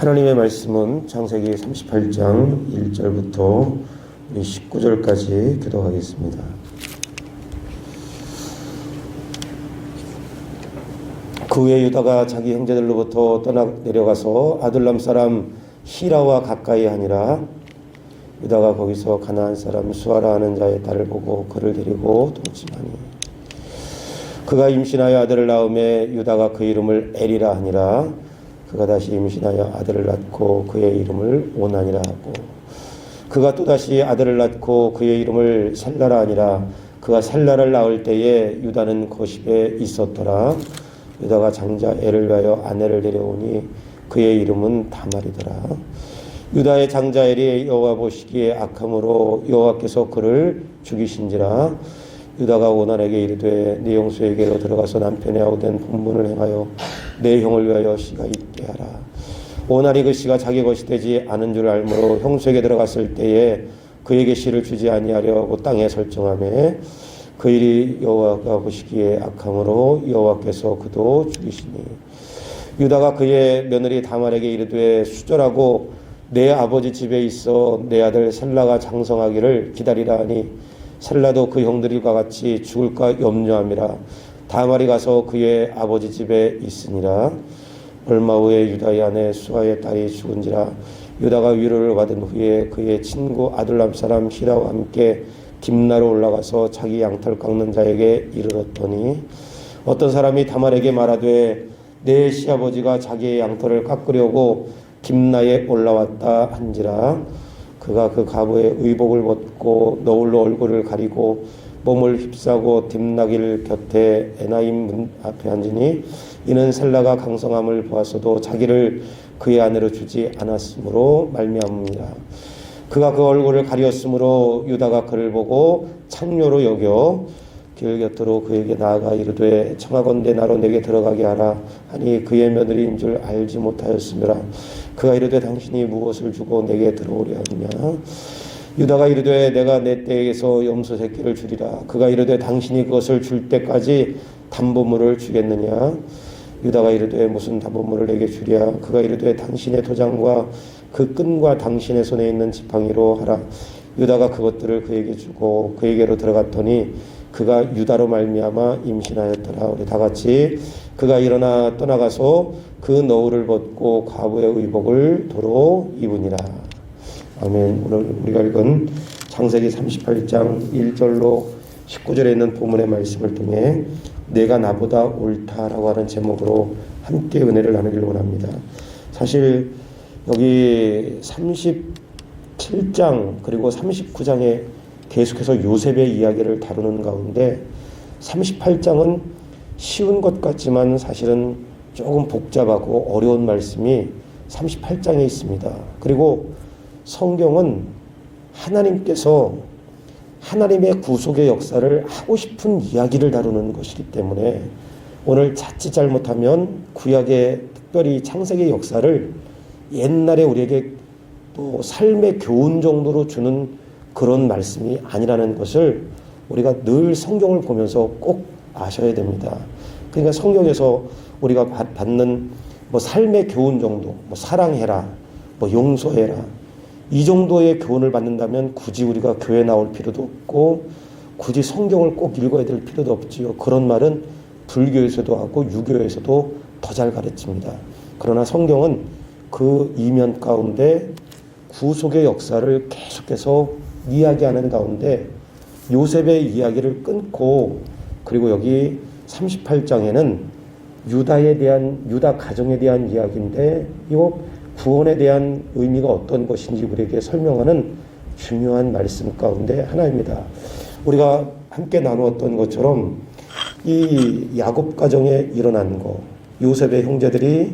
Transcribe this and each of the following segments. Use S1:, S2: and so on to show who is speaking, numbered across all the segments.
S1: 하나님의 말씀은 창세기 38장 1절부터 19절까지 기도하겠습니다. 그 후에 유다가 자기 형제들로부터 내려가서 아둘람 사람 히라와 가까이 하니라. 유다가 거기서 가나안 사람 수아라 하는 자의 딸을 보고 그를 데리고 도지하니 그가 임신하여 아들을 낳음에 유다가 그 이름을 엘이라 하니라. 그가 다시 임신하여 아들을 낳고 그의 이름을 오난이라 하고 그가 또다시 아들을 낳고 그의 이름을 셀라라 하니라. 그가 셀라를 낳을 때에 유다는 거십에 있었더라. 유다가 장자 엘을 위하여 아내를 데려오니 그의 이름은 다말이더라. 유다의 장자 엘이 여호와 보시기에 악함으로 여호와께서 그를 죽이신지라. 유다가 오난에게 이르되 네 형수에게로 들어가서 남편의 아우된 본분을 행하여 내 형을 위하여 씨가 있게 하라. 오난이 그 씨가 자기 것이 되지 않은 줄 알므로 형수에게 들어갔을 때에 그에게 씨를 주지 아니하려고 땅에 설정하매 그 일이 여호와가 보시기에 악함으로 여호와께서 그도 죽이시니 유다가 그의 며느리 다말에게 이르되 수절하고 내 아버지 집에 있어 내 아들 셀라가 장성하기를 기다리라 하니 셀라도 그 형들과 같이 죽을까 염려함이라. 다말이 가서 그의 아버지 집에 있으니라. 얼마 후에 유다의 아내 수아의 딸이 죽은지라. 유다가 위로를 받은 후에 그의 친구 아둘람 사람 히라와 함께 딥나로 올라가서 자기 양털 깎는 자에게 이르렀더니 어떤 사람이 다말에게 말하되 내 시아버지가 자기의 양털을 깎으려고 딥나에 올라왔다 한지라. 그가 그 과부의 의복을 벗고 너울로 얼굴을 가리고 몸을 휩싸고 딥나길 곁에 에나임 문 앞에 앉으니 이는 셀라가 강성함을 보았어도 자기를 그의 아내로 주지 않았으므로 말미암음이라. 그가 그 얼굴을 가리었으므로 유다가 그를 보고 창녀로 여겨 길 곁으로 그에게 나아가 이르되 청하건대 나로 내게 들어가게 하라 하니 그의 며느리인 줄 알지 못하였으므라. 그가 이르되 당신이 무엇을 주고 내게 들어오려 하느냐. 유다가 이르되 내가 내 떼에서 염소 새끼를 주리라. 그가 이르되 당신이 그것을 줄 때까지 담보물을 주겠느냐. 유다가 이르되 무슨 담보물을 내게 주랴. 그가 이르되 당신의 도장과 그 끈과 당신의 손에 있는 지팡이로 하라. 유다가 그것들을 그에게 주고 그에게로 들어갔더니 그가 유다로 말미암아 임신하였더라. 우리 다 같이 그가 일어나 떠나가서 그 너울을 벗고 과부의 의복을 도로 입으니라. 아멘. 오늘 우리가 읽은 창세기 38장 1절로 19절에 있는 본문의 말씀을 통해 내가 나보다 옳다라고 하는 제목으로 함께 은혜를 나누기를 원합니다. 사실 여기 37장 그리고 39장에 계속해서 요셉의 이야기를 다루는 가운데 38장은 쉬운 것 같지만 사실은 조금 복잡하고 어려운 말씀이 38장에 있습니다. 그리고 성경은 하나님께서 하나님의 구속의 역사를 하고 싶은 이야기를 다루는 것이기 때문에 오늘 자칫 잘못하면 구약의 특별히 창세기 역사를 옛날에 우리에게 또 삶의 교훈 정도로 주는 그런 말씀이 아니라는 것을 우리가 늘 성경을 보면서 꼭 아셔야 됩니다. 그러니까 성경에서 우리가 받는 삶의 교훈 정도, 사랑해라, 용서해라, 이 정도의 교훈을 받는다면 굳이 우리가 교회 나올 필요도 없고 굳이 성경을 꼭 읽어야 될 필요도 없지요. 그런 말은 불교에서도 하고 유교에서도 더 잘 가르칩니다. 그러나 성경은 그 이면 가운데 구속의 역사를 계속해서 이야기하는 가운데 요셉의 이야기를 끊고 그리고 여기 38장에는 유다 가정에 대한 이야기인데 이거 구원에 대한 의미가 어떤 것인지 우리에게 설명하는 중요한 말씀 가운데 하나입니다. 우리가 함께 나누었던 것처럼 이 야곱 가정에 일어난 거, 요셉의 형제들이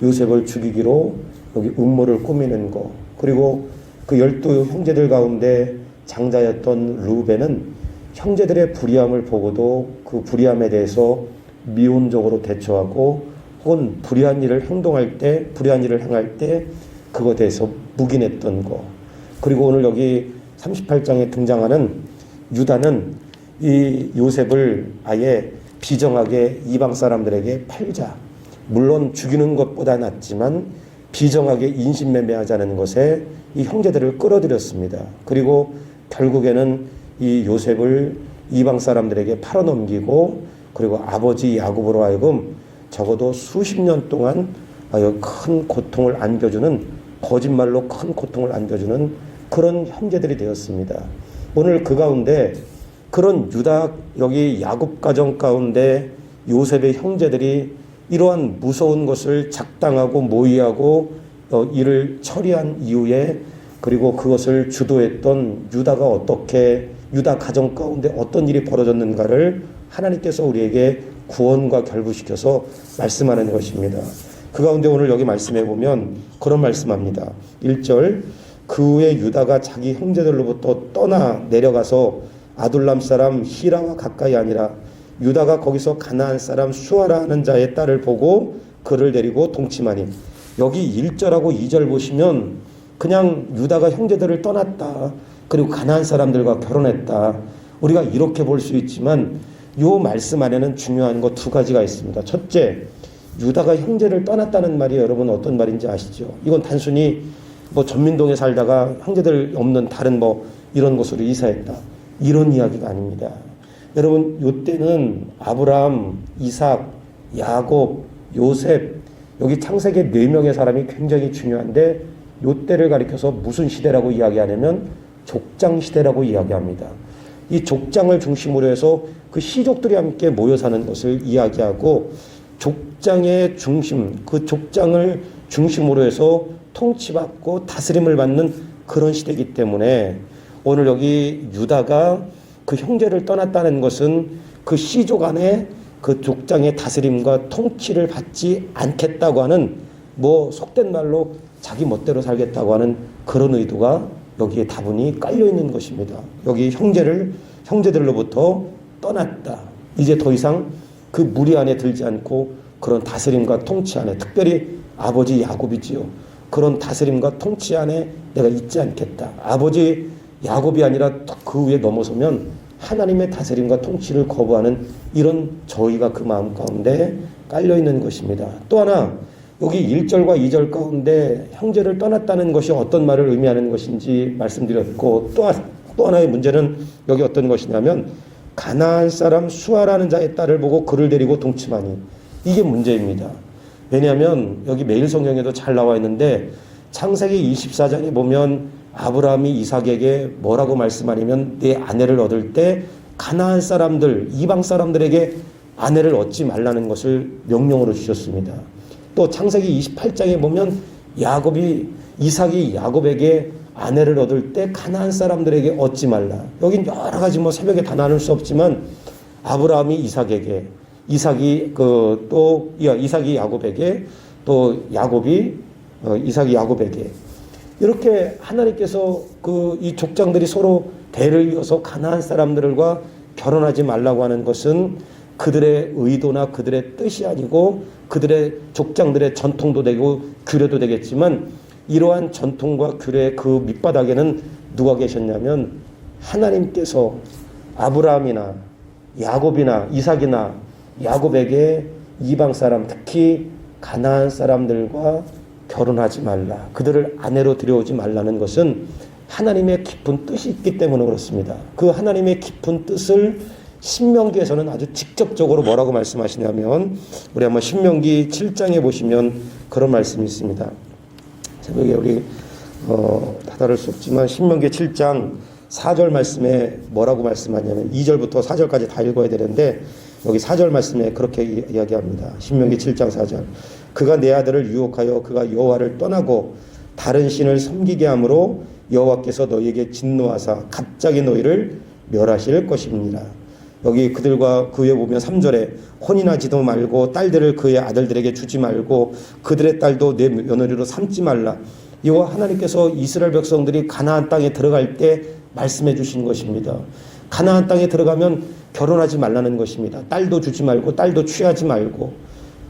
S1: 요셉을 죽이기로 여기 음모를 꾸미는 거, 그리고 그 12 형제들 가운데 장자였던 루벤은 형제들의 불의함을 보고도 그 불의함에 대해서 미온적으로 대처하고 혹은 불의한 일을 행할 때 그것에 대해서 묵인했던 거. 그리고 오늘 여기 38장에 등장하는 유다는 이 요셉을 아예 비정하게 이방 사람들에게 팔자. 물론 죽이는 것보다 낫지만 비정하게 인신매매하자는 것에 이 형제들을 끌어들였습니다. 그리고 결국에는 이 요셉을 이방 사람들에게 팔아넘기고 그리고 아버지 야곱으로 하여금 적어도 수십 년 동안 큰 고통을 안겨주는, 거짓말로 큰 고통을 안겨주는 그런 형제들이 되었습니다. 오늘 그 가운데 그런 유다, 여기 야곱 가정 가운데 요셉의 형제들이 이러한 무서운 것을 작당하고 모의하고 이를 처리한 이후에, 그리고 그것을 주도했던 유다가 어떻게, 유다 가정 가운데 어떤 일이 벌어졌는가를 하나님께서 우리에게 구원과 결부시켜서 말씀하는 것입니다. 그 가운데 오늘 여기 말씀해 보면 그런 말씀합니다. 1절, 그 후에 유다가 자기 형제들로부터 떠나 내려가서 아둘람 사람 히라와 가까이 아니라 유다가 거기서 가나안 사람 수아라 하는 자의 딸을 보고 그를 데리고 동침하니. 여기 1절하고 2절 보시면 그냥 유다가 형제들을 떠났다, 그리고 가나안 사람들과 결혼했다, 우리가 이렇게 볼 수 있지만 이 말씀 안에는 중요한 것 두 가지가 있습니다. 첫째, 유다가 형제를 떠났다는 말이 여러분 어떤 말인지 아시죠? 이건 단순히 전민동에 살다가 형제들 없는 다른 이런 곳으로 이사했다, 이런 이야기가 아닙니다. 여러분, 요때는 아브라함, 이삭, 야곱, 요셉, 여기 창세기 4명의 사람이 굉장히 중요한데 요때를 가리켜서 무슨 시대라고 이야기하냐면 족장 시대라고 이야기합니다. 이 족장을 중심으로 해서 그 시족들이 함께 모여 사는 것을 이야기하고, 족장의 중심, 그 족장을 중심으로 해서 통치받고 다스림을 받는 그런 시대이기 때문에 오늘 여기 유다가 그 형제를 떠났다는 것은 그 시족 안에 그 족장의 다스림과 통치를 받지 않겠다고 하는, 속된 말로 자기 멋대로 살겠다고 하는 그런 의도가 여기에 다분히 깔려 있는 것입니다. 여기 형제들로부터 떠났다, 이제 더 이상 그 무리 안에 들지 않고 그런 다스림과 통치 안에, 특별히 아버지 야곱이지요, 그런 다스림과 통치 안에 내가 있지 않겠다. 아버지 야곱이 아니라 그 위에 넘어서면 하나님의 다스림과 통치를 거부하는 이런 저희가 그 마음 가운데 깔려 있는 것입니다. 또 하나, 여기 1절과 2절 가운데 형제를 떠났다는 것이 어떤 말을 의미하는 것인지 말씀드렸고, 또 하나의 문제는 여기 어떤 것이냐면 가나안 사람 수아라는 자의 딸을 보고 그를 데리고 동침하니, 이게 문제입니다. 왜냐하면 여기 매일 성경에도 잘 나와 있는데 창세기 24장에 보면 아브라함이 이삭에게 뭐라고 말씀하냐면 내 아내를 얻을 때 가나안 사람들, 이방 사람들에게 아내를 얻지 말라는 것을 명령으로 주셨습니다. 또 창세기 28장에 보면 이삭이 야곱에게 아내를 얻을 때 가나안 사람들에게 얻지 말라. 여긴 여러 가지 새벽에 다 나눌 수 없지만 아브라함이 이삭에게, 이삭이 야곱에게, 또 이삭이 야곱에게, 이렇게 하나님께서 이 족장들이 서로 대를 이어서 가나안 사람들과 결혼하지 말라고 하는 것은 그들의 의도나 그들의 뜻이 아니고 그들의 족장들의 전통도 되고 규례도 되겠지만, 이러한 전통과 규례의 그 밑바닥에는 누가 계셨냐면 하나님께서 아브라함이나 야곱이나 이삭이나 야곱에게 이방 사람, 특히 가나안 사람들과 결혼하지 말라, 그들을 아내로 들여오지 말라는 것은 하나님의 깊은 뜻이 있기 때문에 그렇습니다. 그 하나님의 깊은 뜻을 신명기에서는 아주 직접적으로 뭐라고 말씀하시냐면, 우리 한번 신명기 7장에 보시면 그런 말씀이 있습니다. 새벽에 우리 다 다룰 수 없지만 신명기 7장 4절 말씀에 뭐라고 말씀하냐면, 2절부터 4절까지 다 읽어야 되는데 여기 4절 말씀에 그렇게 이야기합니다. 신명기 7장 4절. 그가 내 아들을 유혹하여 그가 여호와를 떠나고 다른 신을 섬기게 함으로 여호와께서 너희에게 진노하사 갑자기 너희를 멸하실 것입니다. 여기 그들과 그 위에 보면 3절에 혼인하지도 말고 딸들을 그의 아들들에게 주지 말고 그들의 딸도 내 며느리로 삼지 말라. 이와 하나님께서 이스라엘 백성들이 가나안 땅에 들어갈 때 말씀해 주신 것입니다. 가나안 땅에 들어가면 결혼하지 말라는 것입니다. 딸도 주지 말고 딸도 취하지 말고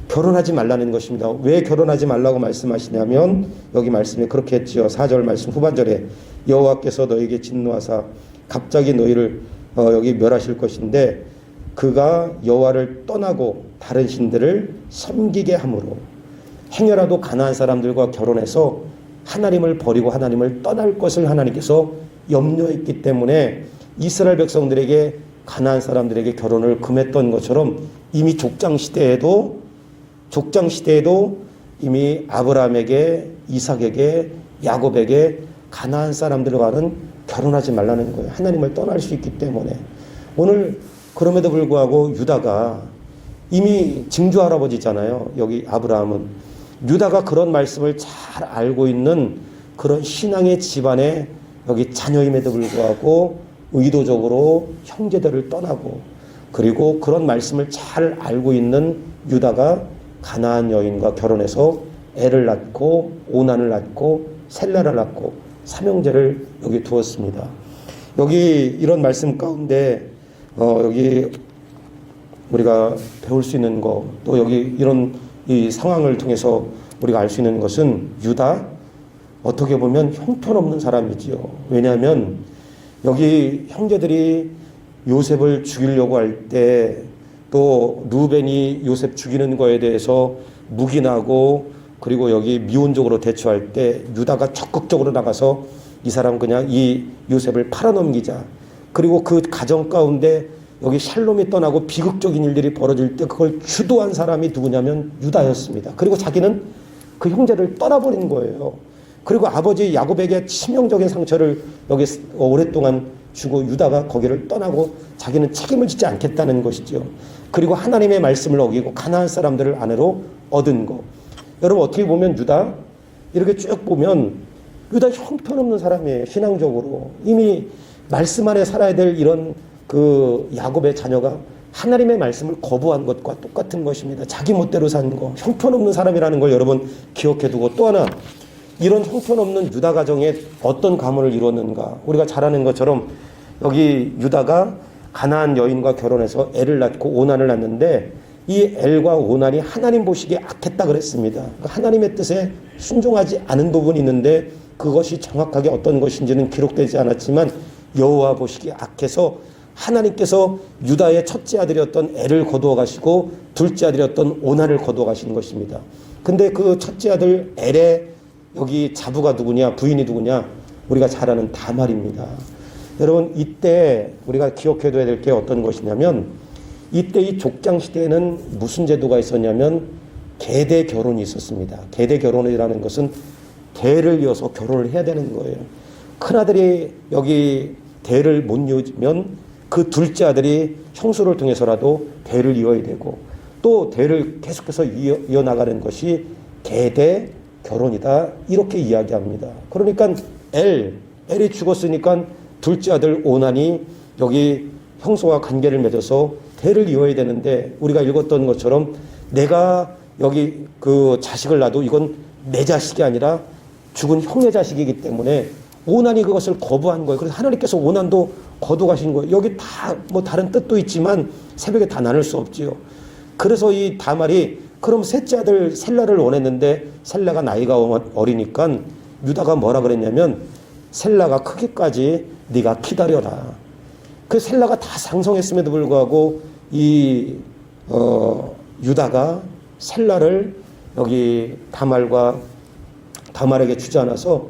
S1: 결혼하지 말라는 것입니다. 왜 결혼하지 말라고 말씀하시냐면 여기 말씀에 그렇게 했지요. 4절 말씀 후반절에 여호와께서 너에게 진노하사 갑자기 너희를 여기 멸하실 것인데, 그가 여호와를 떠나고 다른 신들을 섬기게 함으로, 행여라도 가나안 사람들과 결혼해서 하나님을 버리고 하나님을 떠날 것을 하나님께서 염려했기 때문에 이스라엘 백성들에게 가나안 사람들에게 결혼을 금했던 것처럼 이미 족장 시대에도 이미 아브라함에게, 이삭에게, 야곱에게 가나안 사람들과는 결혼하지 말라는 거예요. 하나님을 떠날 수 있기 때문에. 오늘 그럼에도 불구하고 유다가 이미 증조 할아버지잖아요. 여기 아브라함은. 유다가 그런 말씀을 잘 알고 있는 그런 신앙의 집안에 여기 자녀임에도 불구하고 의도적으로 형제들을 떠나고, 그리고 그런 말씀을 잘 알고 있는 유다가 가나안 여인과 결혼해서 애를 낳고 오난을 낳고 셀라를 낳고 삼형제를 여기 두었습니다. 여기 이런 말씀 가운데 여기 우리가 배울 수 있는 거, 또 여기 이런 이 상황을 통해서 우리가 알 수 있는 것은 유다 어떻게 보면 형편없는 사람이지요. 왜냐하면 여기 형제들이 요셉을 죽이려고 할 때, 또 루벤이 요셉 죽이는 거에 대해서 묵인하고 그리고 여기 미온적으로 대처할 때 유다가 적극적으로 나가서 이 사람 그냥 이 요셉을 팔아넘기자. 그리고 그 가정 가운데 여기 샬롬이 떠나고 비극적인 일들이 벌어질 때 그걸 주도한 사람이 누구냐면 유다였습니다. 그리고 자기는 그 형제를 떠나버린 거예요. 그리고 아버지 야곱에게 치명적인 상처를 여기 오랫동안 주고 유다가 거기를 떠나고 자기는 책임을 지지 않겠다는 것이죠. 그리고 하나님의 말씀을 어기고 가나안 사람들을 아내로 얻은 거. 여러분 어떻게 보면 유다 이렇게 쭉 보면 유다 형편없는 사람이에요. 신앙적으로 이미 말씀 안에 살아야 될 이런 그 야곱의 자녀가 하나님의 말씀을 거부한 것과 똑같은 것입니다. 자기 멋대로 산 거, 형편없는 사람이라는 걸 여러분 기억해 두고, 또 하나 이런 형편없는 유다 가정에 어떤 가문을 이뤘는가. 우리가 잘 아는 것처럼 여기 유다가 가나안 여인과 결혼해서 애를 낳고 오난을 낳는데, 이 엘과 오난이 하나님 보시기에 악했다 그랬습니다. 하나님의 뜻에 순종하지 않은 부분이 있는데 그것이 정확하게 어떤 것인지는 기록되지 않았지만 여호와 보시기에 악해서 하나님께서 유다의 첫째 아들이었던 엘을 거두어 가시고 둘째 아들이었던 오난을 거두어 가시는 것입니다. 근데 그 첫째 아들 엘의 여기 자부가 누구냐, 부인이 누구냐, 우리가 잘 아는 다말입니다. 여러분 이때 우리가 기억해둬야 될 게 어떤 것이냐면, 이때 이 족장 시대에는 무슨 제도가 있었냐면 계대 결혼이 있었습니다. 계대 결혼이라는 것은 대를 이어서 결혼을 해야 되는 거예요. 큰아들이 여기 대를 못 이으면 그 둘째 아들이 형수를 통해서라도 대를 이어야 되고, 또 대를 계속해서 이어나가는 것이 계대 결혼이다, 이렇게 이야기합니다. 그러니까 엘이 죽었으니까 둘째 아들 오난이 여기 형수와 관계를 맺어서 대를 이어야 되는데, 우리가 읽었던 것처럼 내가 여기 그 자식을 낳아도 이건 내 자식이 아니라 죽은 형의 자식이기 때문에 오난이 그것을 거부한 거예요. 그래서 하나님께서 오난도 거두가신 거예요. 여기 다 뭐 다른 뜻도 있지만 새벽에 다 나눌 수 없지요. 그래서 이 다말이 그럼 셋째 아들 셀라를 원했는데 셀라가 나이가 어리니까 유다가 뭐라 그랬냐면, 셀라가 크기까지 네가 기다려라. 그 셀라가 다 상성했음에도 불구하고 이 유다가 셀라를 여기 다말에게 주지 않아서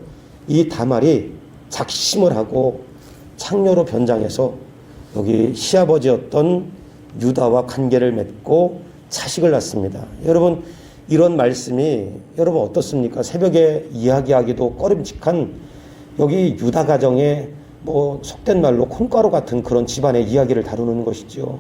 S1: 이 다말이 작심을 하고 창녀로 변장해서 여기 시아버지였던 유다와 관계를 맺고 자식을 낳습니다. 여러분 이런 말씀이 여러분 어떻습니까? 새벽에 이야기하기도 꺼림칙한 여기 유다 가정에 뭐 속된 말로 콩가루 같은 그런 집안의 이야기를 다루는 것이죠.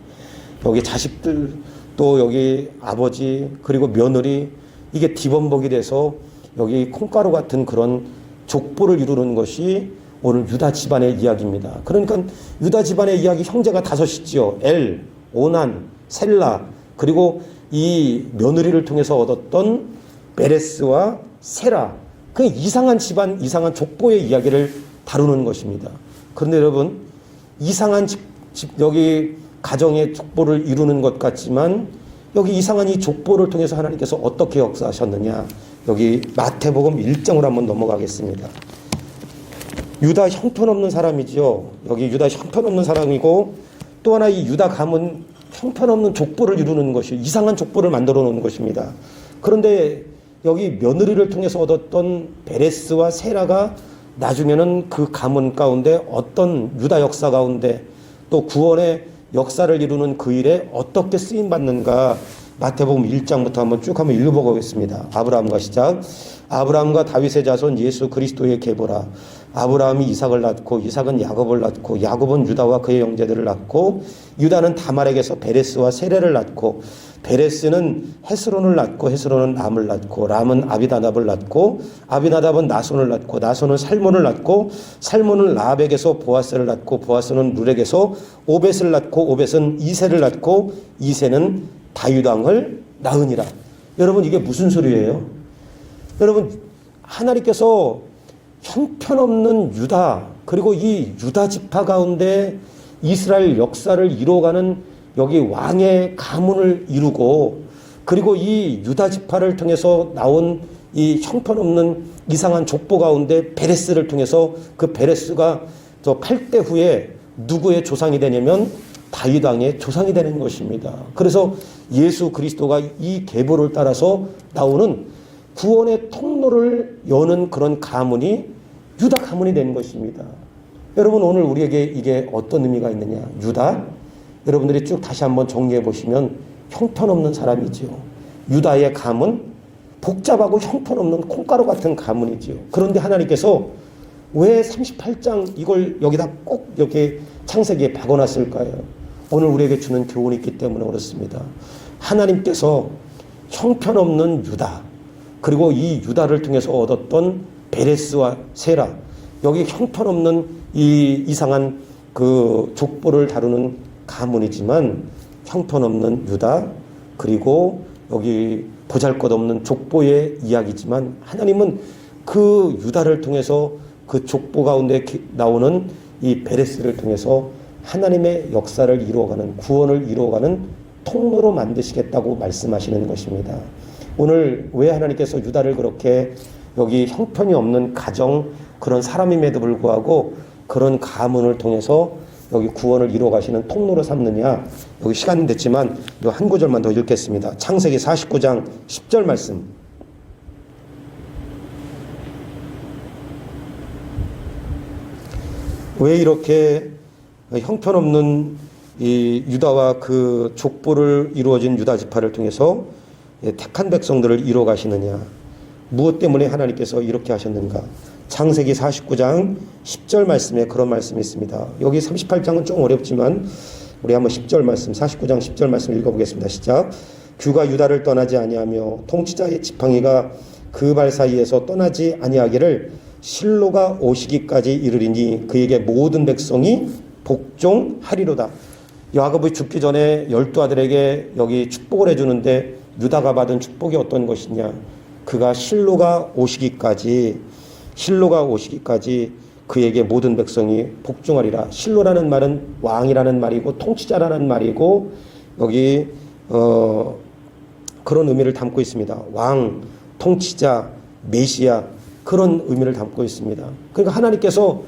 S1: 여기 자식들, 또 여기 아버지, 그리고 며느리, 이게 뒤범벅이 돼서 여기 콩가루 같은 그런 족보를 이루는 것이 오늘 유다 집안의 이야기입니다. 그러니까 유다 집안의 이야기 형제가 다섯이지요. 엘, 오난, 셀라, 그리고 이 며느리를 통해서 얻었던 베레스와 세라, 그 이상한 집안, 이상한 족보의 이야기를 다루는 것입니다. 그런데 여러분, 이상한 여기 가정의 족보를 이루는 것 같지만 여기 이상한 이 족보를 통해서 하나님께서 어떻게 역사하셨느냐, 여기 마태복음 1장으로 한번 넘어가겠습니다. 유다 형편없는 사람이지요. 여기 유다 형편없는 사람이고, 또 하나 이 유다 가문 형편없는 족보를 이루는 것이, 이상한 족보를 만들어 놓은 것입니다. 그런데 여기 며느리를 통해서 얻었던 베레스와 세라가 나중에는 그 가문 가운데 어떤 유다 역사 가운데 또 구원의 역사를 이루는 그 일에 어떻게 쓰임받는가 마태복음 1장부터 한번 쭉 한번 읽어보겠습니다. 아브라함과 시작. 아브라함과 다윗의 자손 예수 그리스도의 계보라. 아브라함이 이삭을 낳고 이삭은 야곱을 낳고 야곱은 유다와 그의 형제들을 낳고 유다는 다말에게서 베레스와 세레를 낳고 베레스는 헤스론을 낳고 헤스론은 람을 낳고 람은 아비나답을 낳고 아비나답은 나손을 낳고 나손은 살몬을 낳고 살몬은 라합에게서 보아스를 낳고 보아스는 룰에게서 오벳을 낳고 오벳은 이새를 낳고 이새는 다윗 왕을 낳으니라. 여러분 이게 무슨 소리예요? 여러분 하나님께서 형편없는 유다 그리고 이 유다 지파 가운데 이스라엘 역사를 이루어가는 여기 왕의 가문을 이루고 그리고 이 유다 지파를 통해서 나온 이 형편없는 이상한 족보 가운데 베레스를 통해서 그 베레스가 저 8대 후에 누구의 조상이 되냐면 다윗 왕의 조상이 되는 것입니다. 그래서 예수 그리스도가 이 계보를 따라서 나오는 구원의 통로를 여는 그런 가문이 유다 가문이 된 것입니다. 여러분 오늘 우리에게 이게 어떤 의미가 있느냐? 유다? 여러분들이 쭉 다시 한번 정리해 보시면 형편없는 사람이지요. 유다의 가문? 복잡하고 형편없는 콩가루 같은 가문이지요. 그런데 하나님께서 왜 38장 이걸 여기다 꼭 이렇게 창세기에 박아놨을까요? 오늘 우리에게 주는 교훈이 있기 때문에 그렇습니다. 하나님께서 형편없는 유다 그리고 이 유다를 통해서 얻었던 베레스와 세라 여기 형편없는 이 이상한 그 족보를 다루는 가문이지만 형편없는 유다 그리고 여기 보잘것없는 족보의 이야기지만 하나님은 그 유다를 통해서 그 족보 가운데 나오는 이 베레스를 통해서 하나님의 역사를 이루어가는 구원을 이루어가는 통로로 만드시겠다고 말씀하시는 것입니다. 오늘 왜 하나님께서 유다를 그렇게 여기 형편이 없는 가정 그런 사람임에도 불구하고 그런 가문을 통해서 여기 구원을 이루어가시는 통로로 삼느냐 여기 시간이 됐지만 한 구절만 더 읽겠습니다. 창세기 49장 10절 말씀 왜 이렇게 형편없는 이 유다와 그 족보를 이루어진 유다 지파를 통해서 택한 백성들을 이루어 가시느냐 무엇 때문에 하나님께서 이렇게 하셨는가 창세기 49장 10절 말씀에 그런 말씀이 있습니다. 여기 38장은 좀 어렵지만 우리 한번 10절 말씀 49장 10절 말씀 읽어보겠습니다. 시작. 규가 유다를 떠나지 아니하며 통치자의 지팡이가 그 발 사이에서 떠나지 아니하기를 실로가 오시기까지 이르리니 그에게 모든 백성이 복종하리로다. 야곱이 죽기 전에 12 아들에게 여기 축복을 해주는데 유다가 받은 축복이 어떤 것이냐 그가 실로가 오시기까지 그에게 모든 백성이 복종하리라. 실로라는 말은 왕이라는 말이고 통치자라는 말이고 여기 그런 의미를 담고 있습니다. 왕, 통치자, 메시아 그런 의미를 담고 있습니다. 그러니까 하나님께서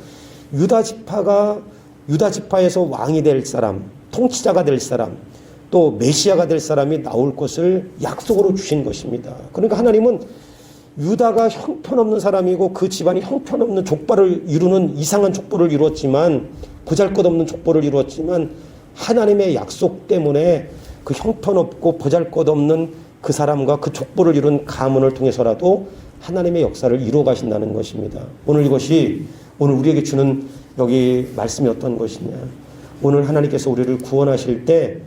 S1: 유다 지파에서 왕이 될 사람, 통치자가 될 사람, 또 메시아가 될 사람이 나올 것을 약속으로 주신 것입니다. 그러니까 하나님은 유다가 형편없는 사람이고 그 집안이 형편없는 족보를 이루는 이상한 족보를 이루었지만 보잘것없는 족보를 이루었지만 하나님의 약속 때문에 그 형편없고 보잘것없는 그 사람과 그 족보를 이룬 가문을 통해서라도 하나님의 역사를 이루어 가신다는 것입니다. 오늘 이것이 오늘 우리에게 주는 여기 말씀이 어떤 것이냐. 오늘 하나님께서 우리를 구원하실 때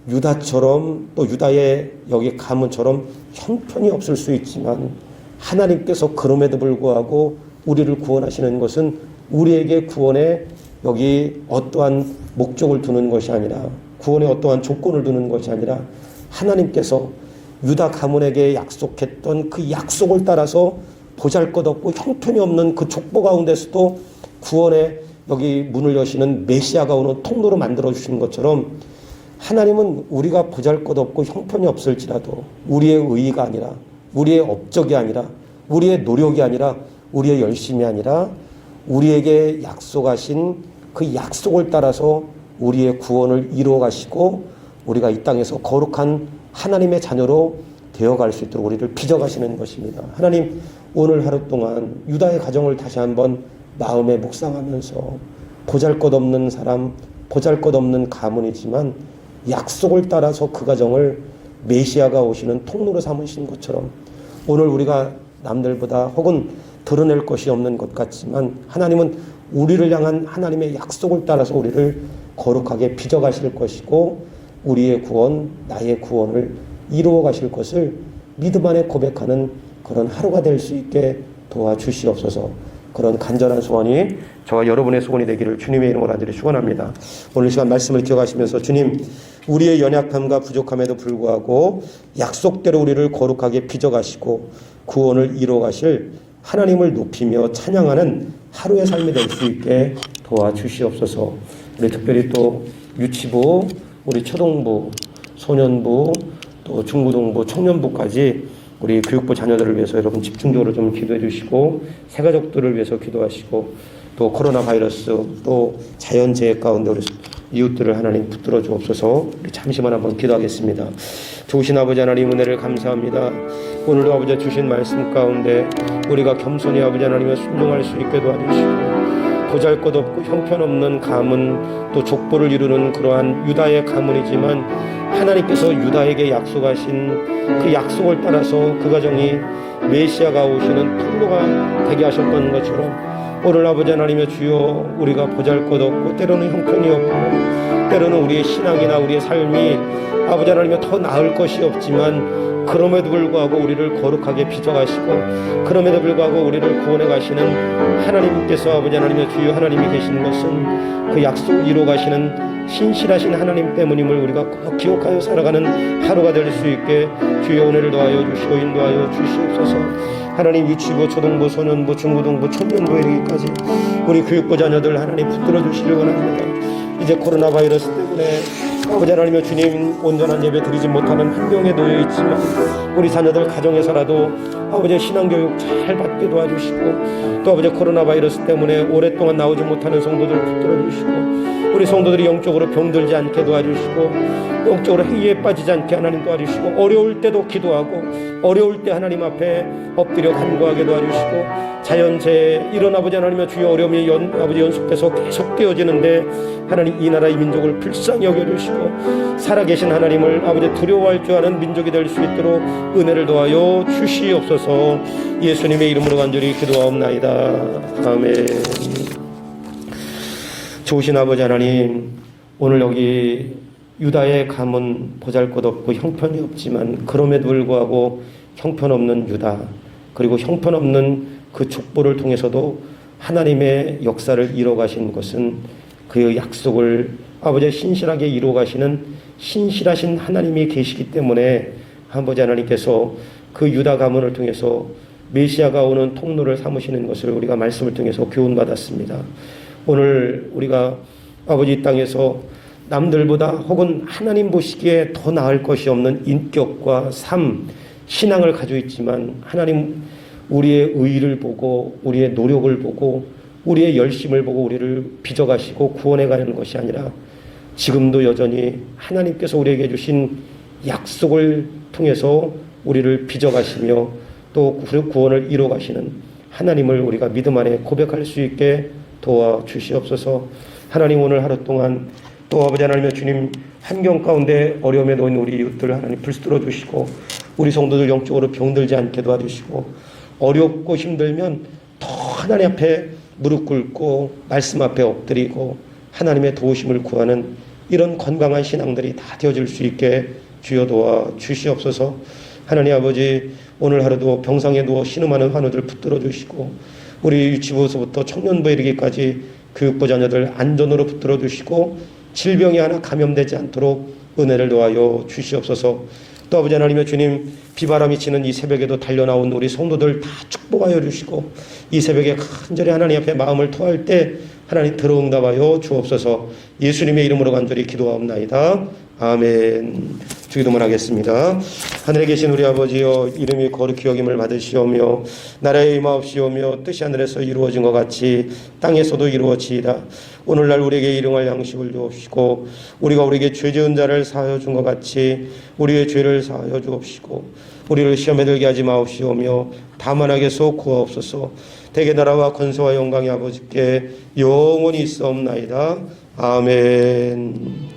S1: 유다처럼 또 유다의 여기 가문처럼 형편이 없을 수 있지만 하나님께서 그럼에도 불구하고 우리를 구원하시는 것은 우리에게 구원에 여기 어떠한 목적을 두는 것이 아니라 구원에 어떠한 조건을 두는 것이 아니라 하나님께서 유다 가문에게 약속했던 그 약속을 따라서 보잘것없고 형편이 없는 그 족보 가운데서도 구원의 여기 문을 여시는 메시아가 오는 통로로 만들어 주시는 것처럼 하나님은 우리가 보잘것없고 형편이 없을지라도 우리의 의의가 아니라 우리의 업적이 아니라 우리의 노력이 아니라 우리의 열심이 아니라 우리에게 약속하신 그 약속을 따라서 우리의 구원을 이루어 가시고 우리가 이 땅에서 거룩한 하나님의 자녀로 되어갈 수 있도록 우리를 빚어가시는 것입니다. 하나님, 오늘 하루 동안 유다의 가정을 다시 한번 마음에 묵상하면서 보잘것없는 사람, 보잘것없는 가문이지만 약속을 따라서 그 가정을 메시아가 오시는 통로로 삼으신 것처럼 오늘 우리가 남들보다 혹은 드러낼 것이 없는 것 같지만 하나님은 우리를 향한 하나님의 약속을 따라서 우리를 거룩하게 빚어가실 것이고 우리의 구원, 나의 구원을 이루어 가실 것을 믿음 안에 고백하는 그런 하루가 될 수 있게 도와주시옵소서. 그런 간절한 소원이 저와 여러분의 소원이 되기를 주님의 이름으로 간절히 축원합니다. 오늘 시간 말씀을 기억하시면서 주님, 우리의 연약함과 부족함에도 불구하고 약속대로 우리를 거룩하게 빚어가시고 구원을 이루어가실 하나님을 높이며 찬양하는 하루의 삶이 될 수 있게 도와주시옵소서. 우리 특별히 또 유치부, 우리 초동부, 소년부, 또 중고등부, 청년부까지 우리 교육부 자녀들을 위해서 여러분 집중적으로 좀 기도해 주시고 새가족들을 위해서 기도하시고 또 코로나 바이러스 또 자연재해 가운데 우리 이웃들을 하나님 붙들어 주옵소서. 우리 잠시만 한번 기도하겠습니다. 좋으신 아버지 하나님 은혜를 감사합니다. 오늘도 아버지 주신 말씀 가운데 우리가 겸손히 아버지 하나님을 순종할 수 있게 도와주시고 보잘것없고 형편없는 가문 또 족보를 이루는 그러한 유다의 가문이지만 하나님께서 유다에게 약속하신 그 약속을 따라서 그 가정이 메시아가 오시는 통로가 되게 하셨던 것처럼 오늘 아버지 하나님의 주여 우리가 보잘것없고 때로는 형편이 없고 때로는 우리의 신앙이나 우리의 삶이 아버지 하나님의 더 나을 것이 없지만 그럼에도 불구하고 우리를 거룩하게 빚어가시고 그럼에도 불구하고 우리를 구원해 가시는 하나님께서 아버지 하나님의 주여 하나님이 계신 것은 그 약속을 이루어 가시는 신실하신 하나님 때문임을 우리가 꼭 기억하여 살아가는 하루가 될 수 있게 주여 은혜를 더하여 주시고 인도하여 주시옵소서. 하나님 유치부, 초등부, 소년부, 중고등부, 청년부 이르기까지 우리 교육부 자녀들 하나님 붙들어 주시길 원합니다. 이제 코로나 바이러스 때문에 아버지 하나님의 주님 온전한 예배 드리지 못하는 환경에 놓여 있지만 우리 자녀들 가정에서라도 아버지의 신앙교육 잘 받게 도와주시고 또 아버지 코로나 바이러스 때문에 오랫동안 나오지 못하는 성도들 붙들어 주시고 우리 성도들이 영적으로 병들지 않게 도와주시고 영적으로 해이에 빠지지 않게 하나님 도와주시고 어려울 때도 기도하고 어려울 때 하나님 앞에 엎드려 간구하게 도와주시고 자연재해 이런 아버지 하나님의 주여 어려움이 아버지 연속돼서 계속 되어지는데 하나님 이 나라 이 민족을 불쌍히 여겨주시고 살아계신 하나님을 아버지 두려워할 줄 아는 민족이 될 수 있도록 은혜를 도하여 주시옵소서. 예수님의 이름으로 간절히 기도하옵나이다. 아멘. 좋으신 아버지 하나님, 오늘 여기 유다의 가문 보잘것없고 형편이 없지만 그럼에도 불구하고 형편없는 유다 그리고 형편없는 그 족보를 통해서도 하나님의 역사를 이뤄가신 것은 그 약속을 아버지 신실하게 이루어가시는 신실하신 하나님이 계시기 때문에 아버지 하나님께서 그 유다 가문을 통해서 메시아가 오는 통로를 삼으시는 것을 우리가 말씀을 통해서 교훈받았습니다. 오늘 우리가 아버지 이 땅에서 남들보다 혹은 하나님 보시기에 더 나을 것이 없는 인격과 삶, 신앙을 가지고 있지만 하나님 우리의 의의를 보고 우리의 노력을 보고 우리의 열심을 보고 우리를 빚어가시고 구원해 가는 것이 아니라 지금도 여전히 하나님께서 우리에게 주신 약속을 통해서 우리를 빚어가시며 또 구원을 이루어가시는 하나님을 우리가 믿음 안에 고백할 수 있게 도와주시옵소서. 하나님 오늘 하루 동안 또 아버지 하나님의 주님 환경 가운데 어려움에 놓인 우리 이웃들 하나님 불쌍히 들어주시고 우리 성도들 영적으로 병들지 않게 도와주시고 어렵고 힘들면 더 하나님 앞에 무릎 꿇고 말씀 앞에 엎드리고 하나님의 도우심을 구하는 이런 건강한 신앙들이 다 되어질 수 있게 주여 도와주시옵소서. 하나님 아버지 오늘 하루도 병상에 누워 신음하는 환우들 붙들어 주시고 우리 유치부에서부터 청년부에 이르기까지 교육부 자녀들 안전으로 붙들어 주시고 질병이 하나 감염되지 않도록 은혜를 도하여 주시옵소서. 또 아버지 하나님의 주님 비바람이 치는 이 새벽에도 달려나온 우리 성도들 다 축복하여 주시고 이 새벽에 간절히 하나님 앞에 마음을 토할 때 하나님 들어응답하여 주옵소서. 예수님의 이름으로 간절히 기도하옵나이다. 아멘. 주기도문 하겠습니다. 하늘에 계신 우리 아버지여 이름이 거룩히 여김을 받으시오며 나라의 임하옵시오며 뜻이 하늘에서 이루어진 것 같이 땅에서도 이루어지이다. 오늘날 우리에게 일용할 양식을 주옵시고 우리가 우리에게 죄 지은 자를 사하여 준 것 같이 우리의 죄를 사하여 주옵시고 우리를 시험에 들게 하지 마옵시오며 다만 악에서 구하옵소서. 대개 나라와 권세와 영광이 아버지께 영원히 있사옵나이다. 아멘.